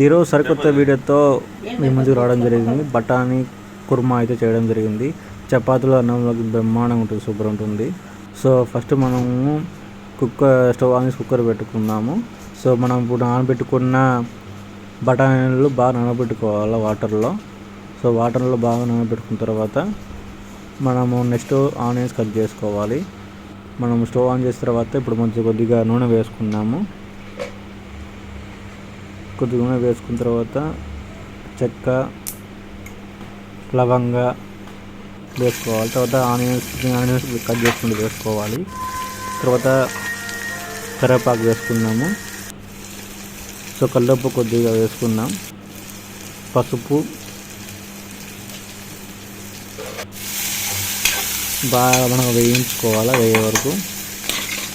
ఈరోజు సరికొత్త వీడియోతో మీ ముందుకు రావడం జరిగింది. బఠానీ కుర్మా అయితే చేయడం జరిగింది. చపాతీలు అన్నంలోకి బ్రహ్మాండంగా ఉంటుంది, సూపర్ ఉంటుంది. సో ఫస్ట్ మనము స్టవ్ ఆన్ చేసి కుక్కర్ పెట్టుకున్నాము. సో మనం ఇప్పుడు నానబెట్టుకున్న బఠానీలు బాగా నానబెట్టుకోవాలి వాటర్లో. సో వాటర్లో బాగా నానబెట్టుకున్న తర్వాత మనము నెక్స్ట్ ఆనియన్స్ కట్ చేసుకోవాలి. మనం స్టవ్ ఆన్ చేసిన తర్వాత ఇప్పుడు కొద్దిగా నూనె వేసుకున్నాము. కొద్దిగా నూనె వేసుకున్న తర్వాత చెక్క, లవంగ వేసుకోవాలి. తర్వాత ఆనియన్స్ కట్ చేసుకుంటూ వేసుకోవాలి. తర్వాత కరివేపాకు వేసుకున్నాము. సో కల్లుప్పు కొద్దిగా వేసుకున్నాం. పసుపు బాగా మనం వేయించుకోవాలి వేగే వరకు.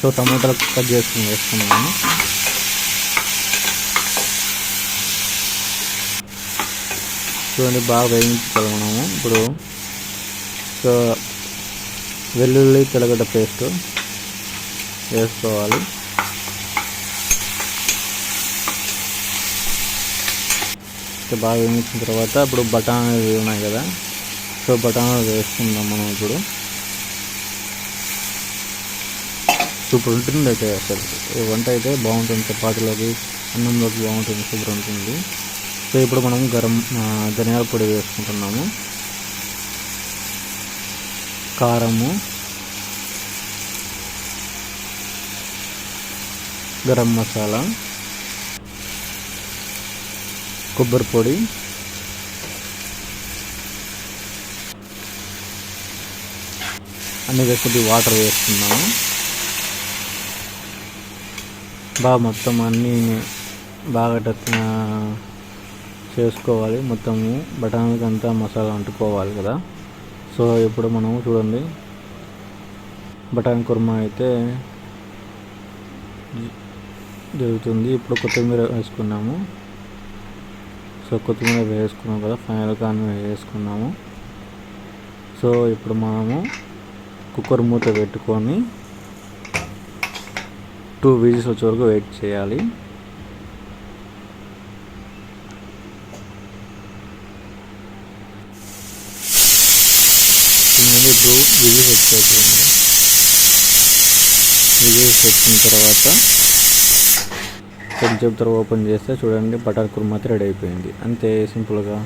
సో టమాటాలు కట్ చేసుకుని వేసుకున్నాము. చూడండి బాగా వేయించుకోవాలి మనము. ఇప్పుడు సో వెల్లుల్లి తెల్లగడ్డ పేస్ట్ వేసుకోవాలి. బాగా వేయించిన తర్వాత ఇప్పుడు బఠానీలు ఉన్నాయి కదా, సో బఠానీలు వేసుకుందాం మనం. ఇప్పుడు సూపర్ ఉంటుంది అయితే, అసలు ఈ వంట అయితే బాగుంటుంది. చపాతీలోకి అన్నంలోకి బాగుంటుంది, సూపర్ ఉంటుంది. సో ఇప్పుడు మనం ధనియాల పొడి వేసుకుంటున్నాము, కారము, గరం మసాలా, కొబ్బరి పొడి, అన్నీ వేసుకుంటే వాటర్ వేసుకున్నాము. బాగా మొత్తం అన్నీ బాగా చేసుకోవాలి. మొత్తము బఠానీకి అంతా మసాలా అంటుకోవాలి కదా. సో ఇప్పుడు మనము చూడండి బఠానీ కుర్మా అయితే జరుగుతుంది. ఇప్పుడు కొత్తిమీర వేసుకున్నాము. సో కొత్తిమీర వేసుకున్నాం కదా, ఫైనల్గా అన్నీ వేసుకున్నాము. సో ఇప్పుడు మనము కుక్కర్ మూత పెట్టుకొని 2 విజిల్స్ వచ్చే వరకు వెయిట్ చేయాలి. ఇప్పుడు విజిల్స్ వచ్చేది. విజిల్స్ వచ్చిన తర్వాత కొంచెం తర్వాత ఓపెన్ చేస్తే చూడండి బటర్ కుర్మా రెడీ అయిపోయింది. అంతే సింపుల్గా.